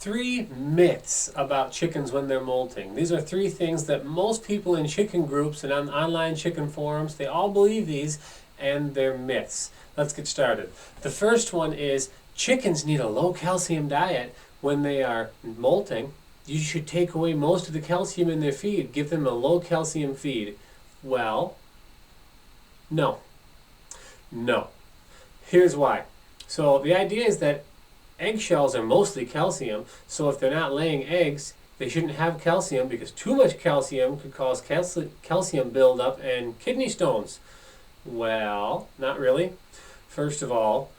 3 myths about chickens when they're molting. These are 3 things that most people in chicken groups and on online chicken forums, they all believe these, and they're myths. Let's get started. The first one is chickens need a low calcium diet when they are molting. You should take away most of the calcium in their feed. Give them a low calcium feed. Well, no. No. Here's why. So the idea is that eggshells are mostly calcium, so if they're not laying eggs, they shouldn't have calcium because too much calcium could cause calcium buildup and kidney stones. Well, not really. First of all,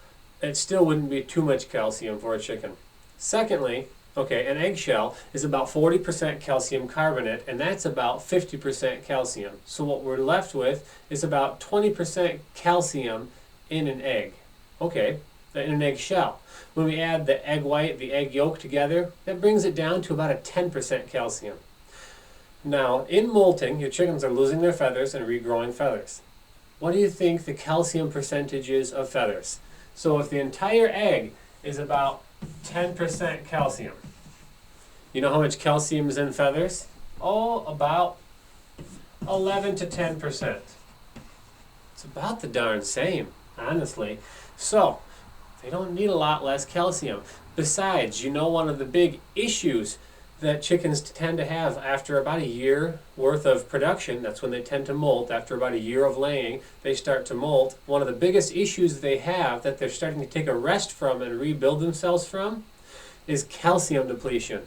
it still wouldn't be too much calcium for a chicken. Secondly, okay, an eggshell is about 40% calcium carbonate, and that's about 50% calcium. So what we're left with is about 20% calcium in an egg. Okay, in an eggshell. When we add the egg white, the egg yolk together, that brings it down to about a 10% calcium. Now, in molting, your chickens are losing their feathers and regrowing feathers. What do you think the calcium percentage is of feathers? So if the entire egg is about 10% calcium, you know how much calcium is in feathers? Oh, about 11 to 10%. It's about the darn same, honestly. So, they don't need a lot less calcium. Besides, you know one of the big issues that chickens tend to have after about a year worth of production, that's when they tend to molt, after about a year of laying, they start to molt. One of the biggest issues they have that they're starting to take a rest from and rebuild themselves from is calcium depletion.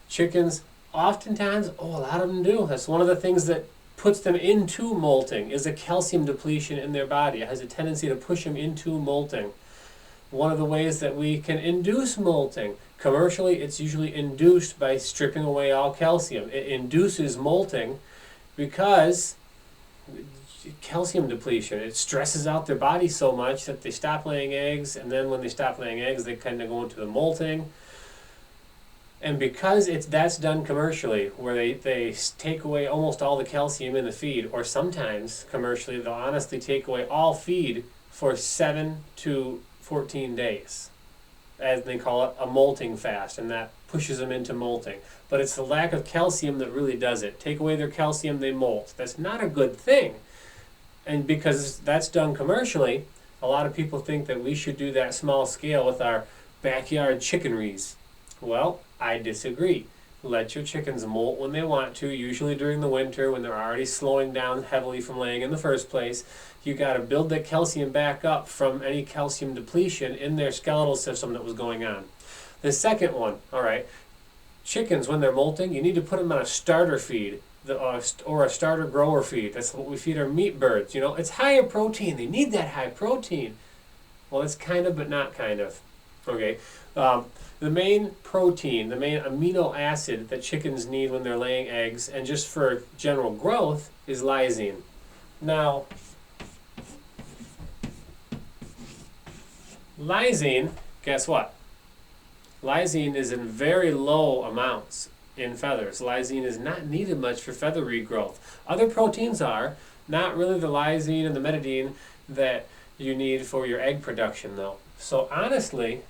Chickens oftentimes, a lot of them do. That's one of the things that puts them into molting is a calcium depletion in their body. It has a tendency to push them into molting. One of the ways that we can induce molting, commercially it's usually induced by stripping away all calcium. It induces molting because calcium depletion. It stresses out their body so much that they stop laying eggs, and then when they stop laying eggs they kind of go into the molting. And because that's done commercially, where they take away almost all the calcium in the feed, or sometimes commercially they'll honestly take away all feed for 7 to 14 days, as they call it, a molting fast, and that pushes them into molting. But it's the lack of calcium that really does it. Take away their calcium, they molt. That's not a good thing. And because that's done commercially, a lot of people think that we should do that small scale with our backyard chickenries. Well, I disagree. Let your chickens molt when they want to, usually during the winter when they're already slowing down heavily from laying in the first place. You got to build that calcium back up from any calcium depletion in their skeletal system that was going on. The second one, all right, chickens when they're molting, you need to put them on a starter feed or a starter grower feed. That's what we feed our meat birds. You know, it's higher protein. They need that high protein. Well, it's kind of, but not kind of. Okay. The main protein, the main amino acid that chickens need when they're laying eggs and just for general growth is lysine. Now, lysine, guess what? Lysine is in very low amounts in feathers. Lysine is not needed much for feather regrowth. Other proteins are, not really the lysine and the metidine that you need for your egg production though. So honestly,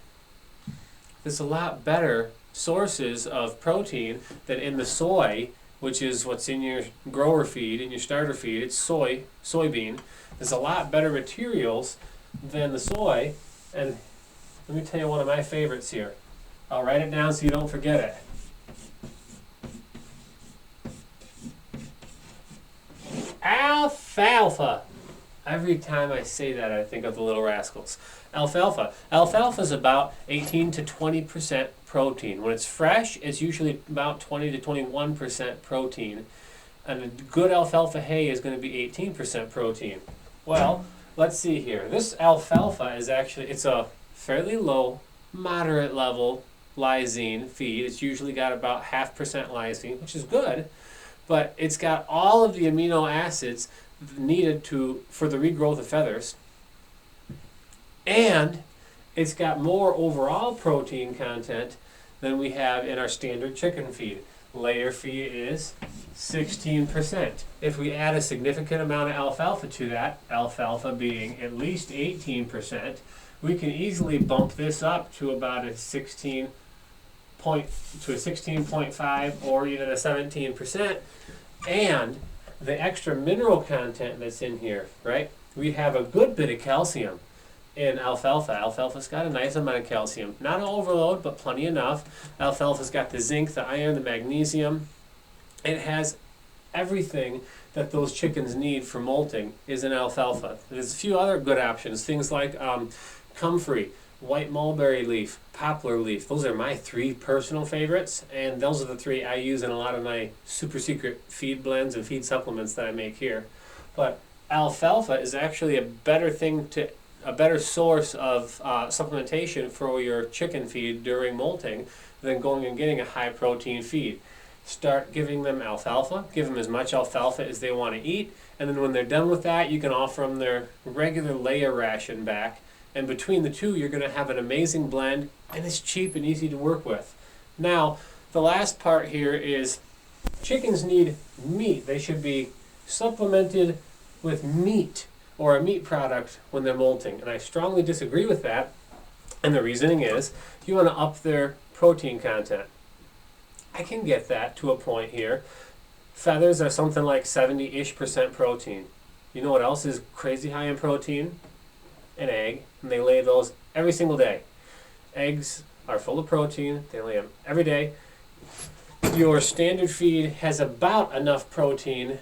there's a lot better sources of protein than in the soy, which is what's in your grower feed, in your starter feed. It's soybean. There's a lot better materials than the soy. And let me tell you one of my favorites here. I'll write it down so you don't forget it. Alfalfa. Every time I say that, I think of the Little Rascals. Alfalfa. Alfalfa is about 18 to 20% protein. When it's fresh, it's usually about 20 to 21% protein. And a good alfalfa hay is going to be 18% protein. Well, let's see here. This alfalfa is actually, it's a fairly low, moderate level lysine feed. It's usually got about 0.5% lysine, which is good. But it's got all of the amino acids needed for the regrowth of feathers, and it's got more overall protein content than we have in our standard chicken feed. Layer feed is 16%. If we add a significant amount of alfalfa to that, alfalfa being at least 18%, we can easily bump this up to about a 16 point to a 16.5 or even a 17%, and the extra mineral content that's in here, right? We have a good bit of calcium in alfalfa. Alfalfa's got a nice amount of calcium. Not an overload, but plenty enough. Alfalfa's got the zinc, the iron, the magnesium. It has everything that those chickens need for molting is in alfalfa. There's a few other good options, things like comfrey, white mulberry leaf, poplar leaf. Those are my 3 personal favorites, and those are the 3 I use in a lot of my super secret feed blends and feed supplements that I make here. But alfalfa is actually a better source of supplementation for your chicken feed during molting than going and getting a high protein feed. Start giving them alfalfa, give them as much alfalfa as they want to eat, and then when they're done with that, you can offer them their regular layer ration back, and between the two, you're going to have an amazing blend, and it's cheap and easy to work with. Now, the last part here is chickens need meat. They should be supplemented with meat or a meat product when they're molting, and I strongly disagree with that, and the reasoning is you want to up their protein content. I can get that to a point here. Feathers are something like 70-ish% protein. You know what else is crazy high in protein? An egg, and they lay those every single day. Eggs are full of protein. They lay them every day. Your standard feed has about enough protein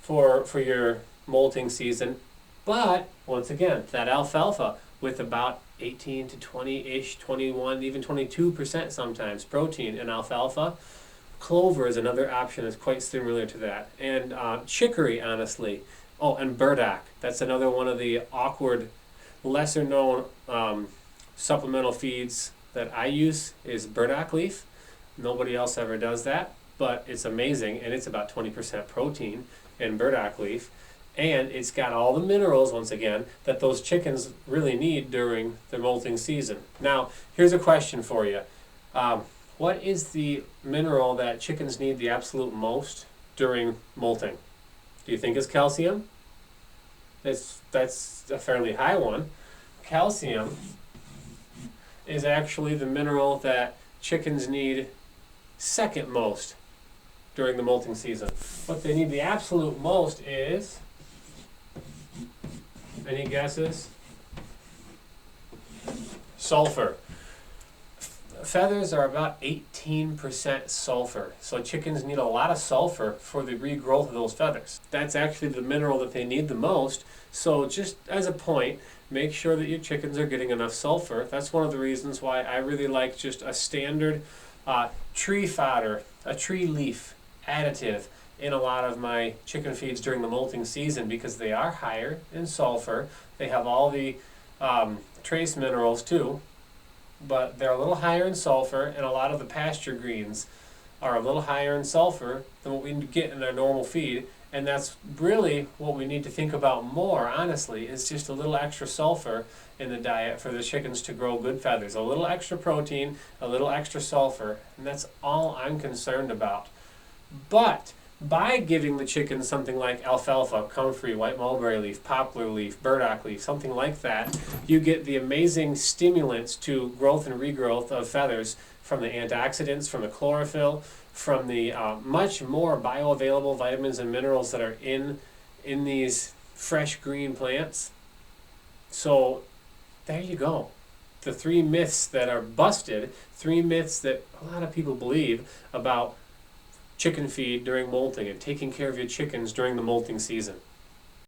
for your molting season, but once again, that alfalfa with about 18 to 20-ish, 21, even 22% sometimes protein in alfalfa. Clover is another option that's quite similar to that. And chicory, honestly. Oh, and burdock. That's another one of the awkward, lesser known supplemental feeds that I use is burdock leaf. Nobody else ever does that, but it's amazing, and it's about 20% protein in burdock leaf. And it's got all the minerals, once again, that those chickens really need during their molting season. Now, here's a question for you. What is the mineral that chickens need the absolute most during molting? Do you think it's calcium? That's a fairly high one. Calcium is actually the mineral that chickens need second most during the molting season. What they need the absolute most is... Any guesses? Sulfur. Feathers are about 18% sulfur. So chickens need a lot of sulfur for the regrowth of those feathers. That's actually the mineral that they need the most. So just as a point, make sure that your chickens are getting enough sulfur. That's one of the reasons why I really like just a standard tree fodder, a tree leaf additive in a lot of my chicken feeds during the molting season, because they are higher in sulfur. They have all the trace minerals too, but they're a little higher in sulfur, and a lot of the pasture greens are a little higher in sulfur than what we get in our normal feed. And that's really what we need to think about more, honestly, is just a little extra sulfur in the diet for the chickens to grow good feathers. A little extra protein, a little extra sulfur, and that's all I'm concerned about. But by giving the chickens something like alfalfa, comfrey, white mulberry leaf, poplar leaf, burdock leaf, something like that, you get the amazing stimulants to growth and regrowth of feathers from the antioxidants, from the chlorophyll, from the much more bioavailable vitamins and minerals that are in these fresh green plants. So there you go. The 3 myths that are busted, 3 myths that a lot of people believe about chicken feed during molting and taking care of your chickens during the molting season.